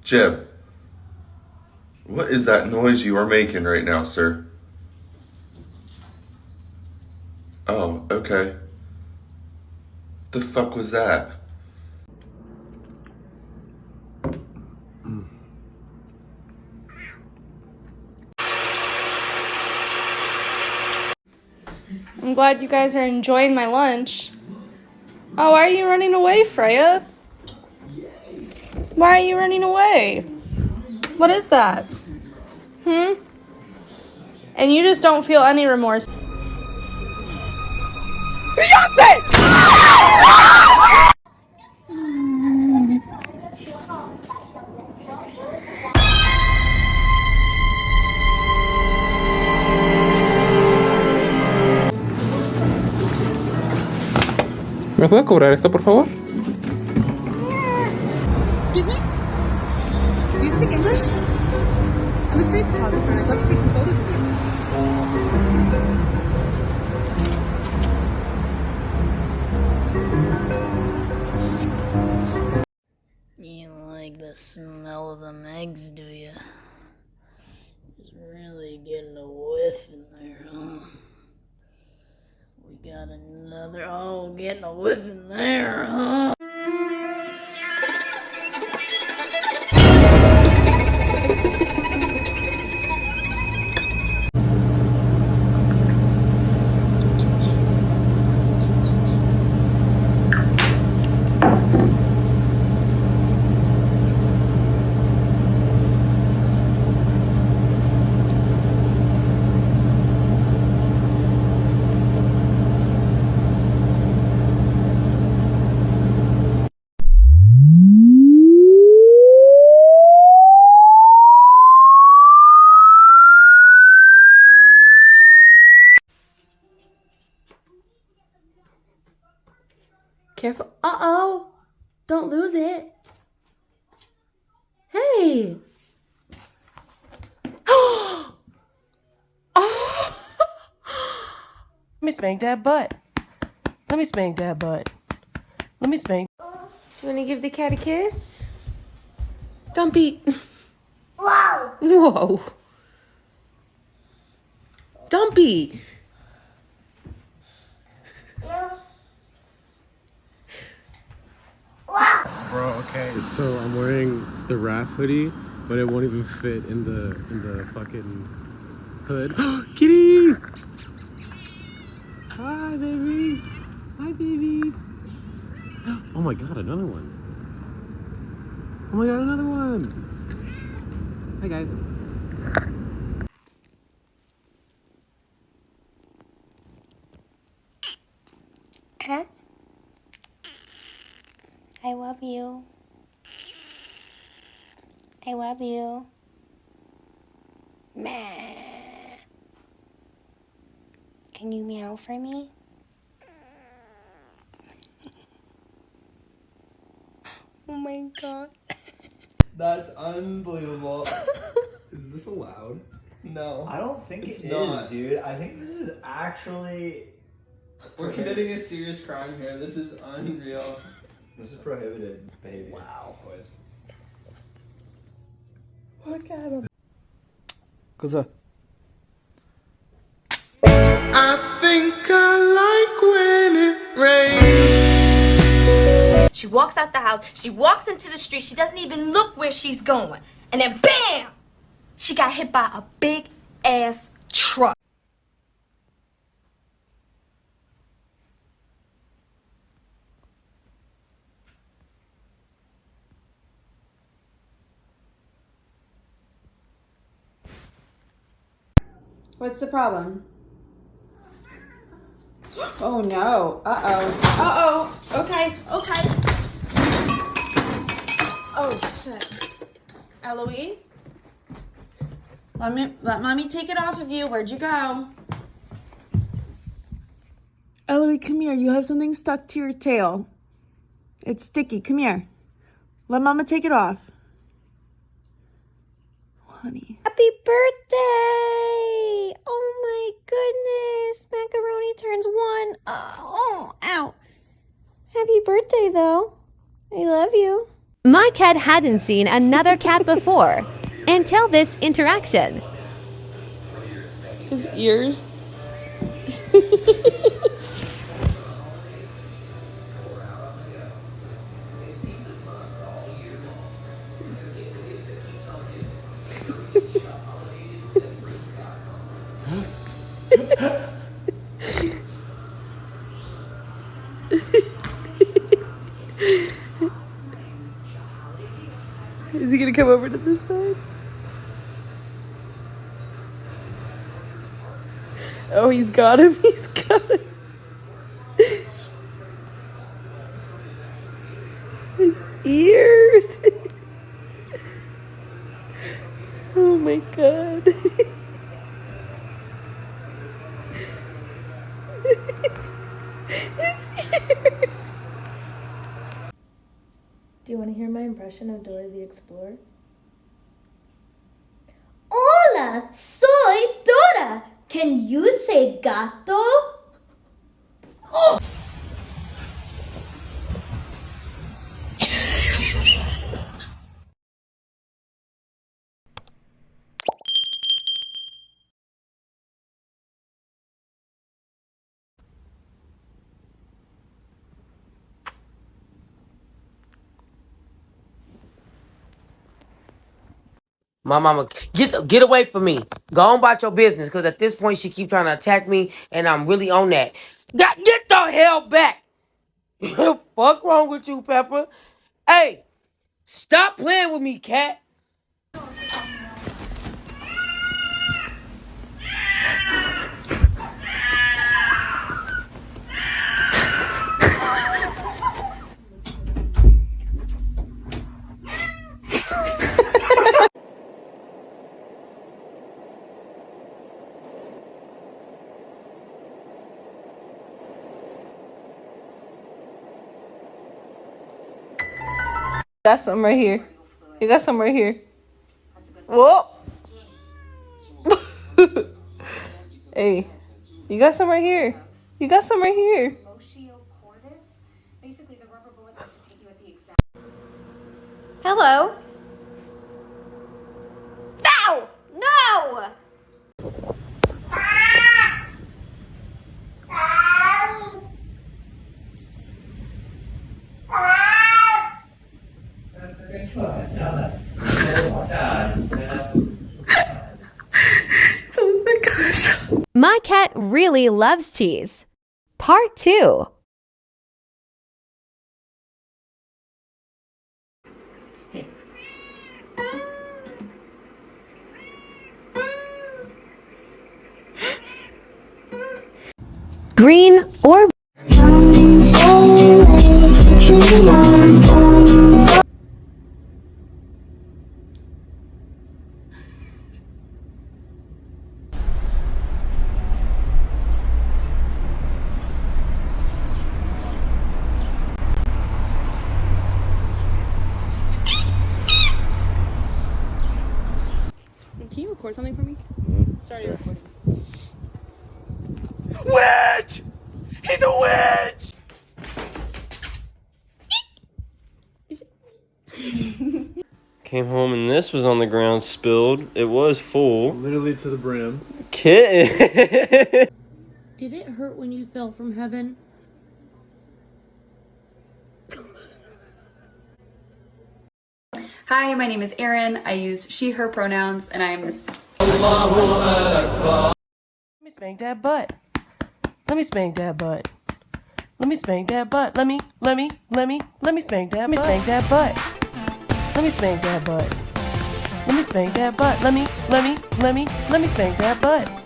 Jeb, what is that noise you are making right now, sir? Oh, okay. The fuck was that? I'm glad you guys are enjoying my lunch. Oh, why are you running away, Freya? Why are you running away? What is that? And you just don't feel any remorse. ¿Me puede cobrar esto, por favor? Excuse me? Do you speak English? I'm a street photographer and I'd love to take some photos of you. You like the smell of them eggs, do you? Just really getting a whiff in there, huh? We got another. Oh, getting a whiff in there, huh? Careful. Uh-oh. Don't lose it. Hey. Oh. Let me spank that butt. Let me spank that butt. Let me spank. You want to give the cat a kiss? Dumpy. Whoa. Whoa. Dumpy. Bro, okay. So I'm wearing the RAF hoodie, but it won't even fit in the fucking hood. Kitty! Hi, baby. Hi, baby. Oh my god, another one. Oh my god, another one. Hi, guys. Huh? I love you. I love you. Meh. Can you meow for me? Oh my god. That's unbelievable. Is this allowed? No. I don't think It's it not. is, dude. I think this is actually. We're committing a serious crime here. This is unreal. This is prohibited behavior. Wow, boys. Look at him. Cosa? I think I like when it rains. She walks out the house, she walks into the street, she doesn't even look where she's going. And then BAM! She got hit by a big ass truck. What's the problem? Oh no. Uh-oh. Uh-oh. Okay. Okay. Oh shit. Eloise? Let mommy take it off of you. Where'd you go? Eloise, come here. You have something stuck to your tail. It's sticky. Come here. Let mama take it off. Honey. Happy birthday! Oh my goodness. Macaroni turns 1. Oh, ow. Happy birthday, though. I love you. My cat hadn't seen another cat before until this interaction. His ears. Is he gonna come over to this side? Oh, he's got him. He's got him. His ears. Oh my god. His ears. Do you want to hear my impression of Dora the Explorer? Hola, soy Dora. Can you say gato? Oh. My mama, get away from me. Go on about your business, because at this point, she keep trying to attack me, and I'm really on that. Get the hell back. Fuck wrong with you, Pepper? Hey, stop playing with me, cat. Got some right here. You got some right here. Whoa. Hey, you got some right here. You got some right here. Hello? No! No! My cat really loves cheese. Part 2. Green or Can you record something for me? Sorry, recording. Witch! He's a witch! Came home and this was on the ground spilled. It was full. Literally to the brim. Kitten. Did it hurt when you fell from heaven? Hi, my name is Erin. I use she, her pronouns, and I am this. Let me spank that butt. Let me spank that butt. Let me spank that butt. Let me spank that. Let me spank that butt. Let me spank that butt. Let me spank that butt. Let me spank that butt.